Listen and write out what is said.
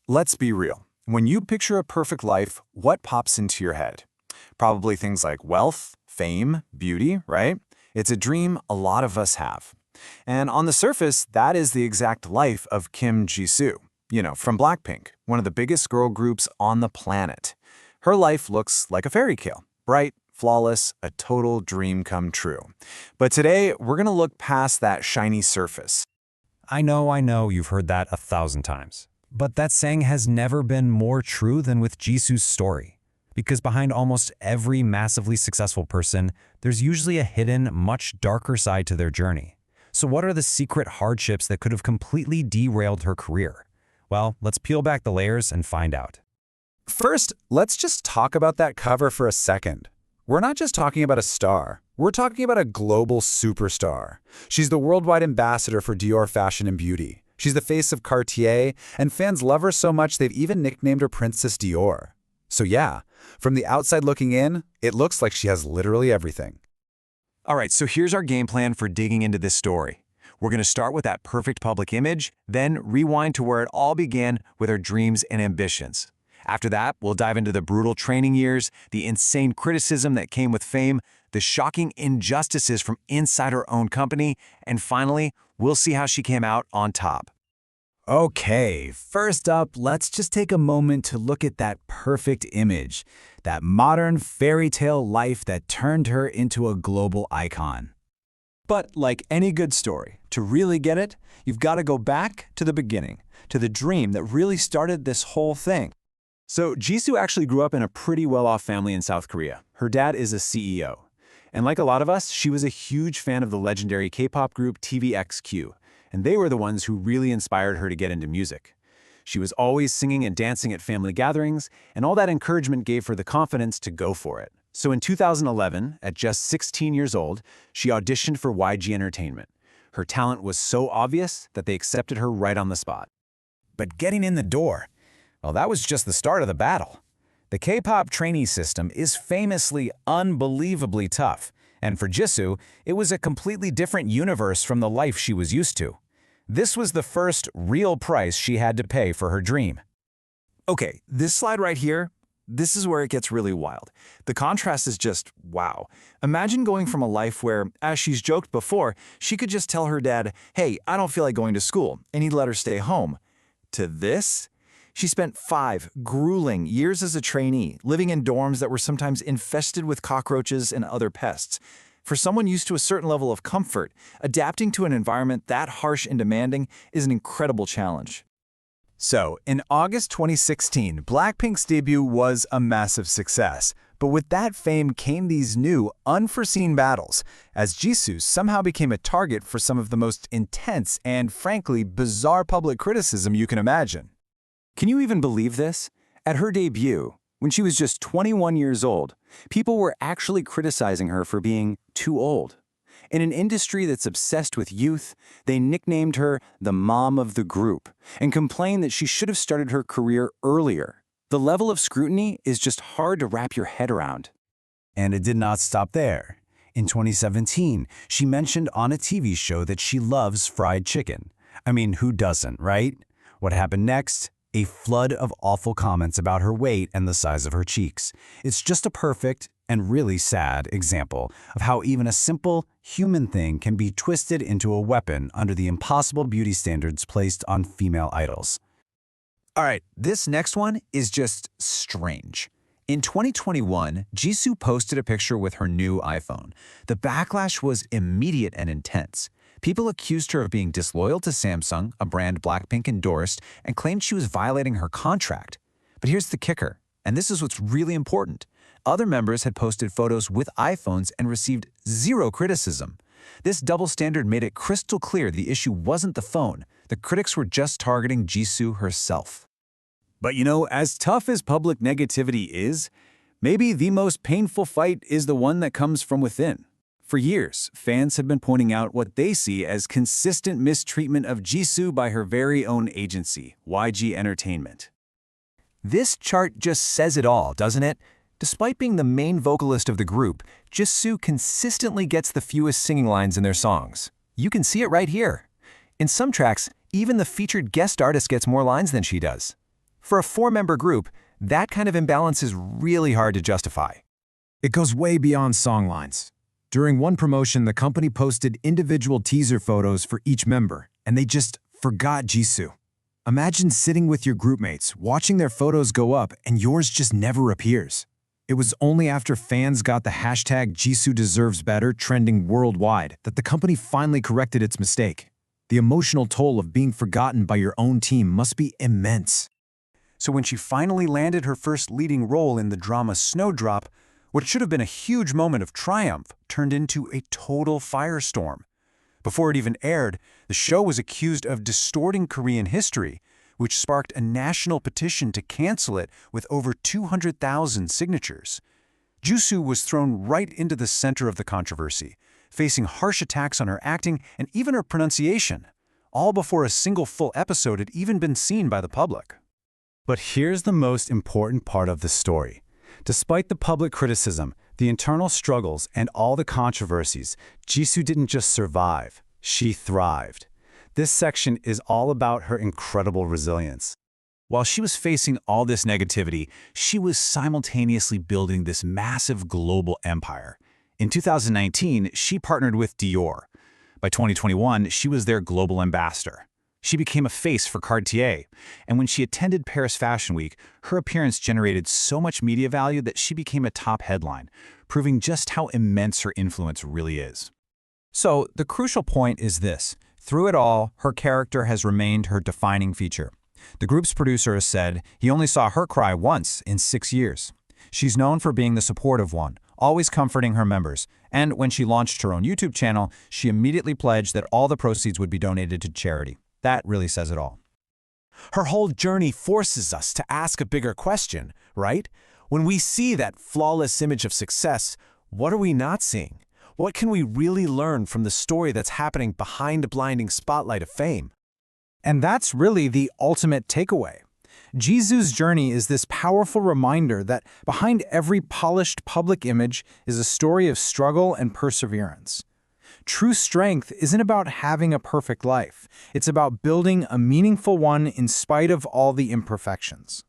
Let's be real. When you picture a perfect life, what pops into your head? Probably things like wealth, fame, beauty, right? It's a dream a lot of us have. And on the surface, that is the exact life of Kim Jisoo, from BLACKPINK, one of the biggest girl groups on the planet. Her life looks like a fairy tale, bright, flawless, a total dream come true. But today, we're going to look past that shiny surface. I know, you've heard that 1,000 times. But that saying has never been more true than with Jisoo's story. Because behind almost every massively successful person, there's usually a hidden, much darker side to their journey. So what are the secret hardships that could have completely derailed her career? Well, let's peel back the layers and find out. First, let's just talk about that cover for a second. We're not just talking about a star. We're talking about a global superstar. She's the worldwide ambassador for Dior Fashion and Beauty. She's the face of Cartier, and fans love her so much they've even nicknamed her Princess Dior. So yeah, from the outside looking in, it looks like she has literally everything. All right, so here's our game plan for digging into this story. We're going to start with that perfect public image, then rewind to where it all began with her dreams and ambitions. After that, we'll dive into the brutal training years, the insane criticism that came with fame, the shocking injustices from inside her own company, and finally, we'll see how she came out on top. Okay, first up, let's just take a moment to look at that perfect image, that modern fairy tale life that turned her into a global icon. But like any good story, to really get it, you've got to go back to the beginning, to the dream that really started this whole thing. So Jisoo actually grew up in a pretty well-off family in South Korea. Her dad is a CEO. And like a lot of us, she was a huge fan of the legendary K-pop group TVXQ, and they were the ones who really inspired her to get into music. She was always singing and dancing at family gatherings, and all that encouragement gave her the confidence to go for it. So in 2011, at just 16 years old, she auditioned for YG Entertainment. Her talent was so obvious that they accepted her right on the spot. But getting in the door, well, that was just the start of the battle. The K-pop trainee system is famously unbelievably tough, and for Jisoo, it was a completely different universe from the life she was used to. This was the first real price she had to pay for her dream. Okay, this slide right here, this is where it gets really wild. The contrast is just wow. Imagine going from a life where, as she's joked before, she could just tell her dad, "Hey, I don't feel like going to school," and he'd let her stay home. To this? She spent 5 grueling years as a trainee, living in dorms that were sometimes infested with cockroaches and other pests. For someone used to a certain level of comfort, adapting to an environment that harsh and demanding is an incredible challenge. So, in August 2016, BLACKPINK's debut was a massive success. But with that fame came these new, unforeseen battles, as Jisoo somehow became a target for some of the most intense and, frankly, bizarre public criticism you can imagine. Can you even believe this? At her debut, when she was just 21 years old, people were actually criticizing her for being too old. In an industry that's obsessed with youth, they nicknamed her the mom of the group and complained that she should have started her career earlier. The level of scrutiny is just hard to wrap your head around. And it did not stop there. In 2017, she mentioned on a TV show that she loves fried chicken. I mean, who doesn't, right? What happened next? A flood of awful comments about her weight and the size of her cheeks. It's just a perfect and really sad example of how even a simple human thing can be twisted into a weapon under the impossible beauty standards placed on female idols. All right, this next one is just strange. In 2021, Jisoo posted a picture with her new iPhone. The backlash was immediate and intense. People accused her of being disloyal to Samsung, a brand BLACKPINK endorsed, and claimed she was violating her contract. But here's the kicker, and this is what's really important. Other members had posted photos with iPhones and received zero criticism. This double standard made it crystal clear the issue wasn't the phone. The critics were just targeting Jisoo herself. But as tough as public negativity is, maybe the most painful fight is the one that comes from within. For years, fans have been pointing out what they see as consistent mistreatment of Jisoo by her very own agency, YG Entertainment. This chart just says it all, doesn't it? Despite being the main vocalist of the group, Jisoo consistently gets the fewest singing lines in their songs. You can see it right here. In some tracks, even the featured guest artist gets more lines than she does. For a four-member group, that kind of imbalance is really hard to justify. It goes way beyond songlines. During one promotion, the company posted individual teaser photos for each member, and they just forgot Jisoo. Imagine sitting with your groupmates, watching their photos go up, and yours just never appears. It was only after fans got the hashtag Jisoo deserves better trending worldwide that the company finally corrected its mistake. The emotional toll of being forgotten by your own team must be immense. So when she finally landed her first leading role in the drama Snowdrop, what should have been a huge moment of triumph turned into a total firestorm. Before it even aired, the show was accused of distorting Korean history, which sparked a national petition to cancel it with over 200,000 signatures. Jisoo was thrown right into the center of the controversy, facing harsh attacks on her acting and even her pronunciation, all before a single full episode had even been seen by the public. But here's the most important part of the story. Despite the public criticism, the internal struggles, and all the controversies, Jisoo didn't just survive, she thrived. This section is all about her incredible resilience. While she was facing all this negativity, she was simultaneously building this massive global empire. In 2019, she partnered with Dior. By 2021, she was their global ambassador. She became a face for Cartier, and when she attended Paris Fashion Week, her appearance generated so much media value that she became a top headline, proving just how immense her influence really is. So, the crucial point is this. Through it all, her character has remained her defining feature. The group's producer has said he only saw her cry once in 6 years. She's known for being the supportive one, always comforting her members, and when she launched her own YouTube channel, she immediately pledged that all the proceeds would be donated to charity. That really says it all. Her whole journey forces us to ask a bigger question, right? When we see that flawless image of success, what are we not seeing? What can we really learn from the story that's happening behind the blinding spotlight of fame? And that's really the ultimate takeaway. Jisoo's journey is this powerful reminder that behind every polished public image is a story of struggle and perseverance. True strength isn't about having a perfect life. It's about building a meaningful one in spite of all the imperfections.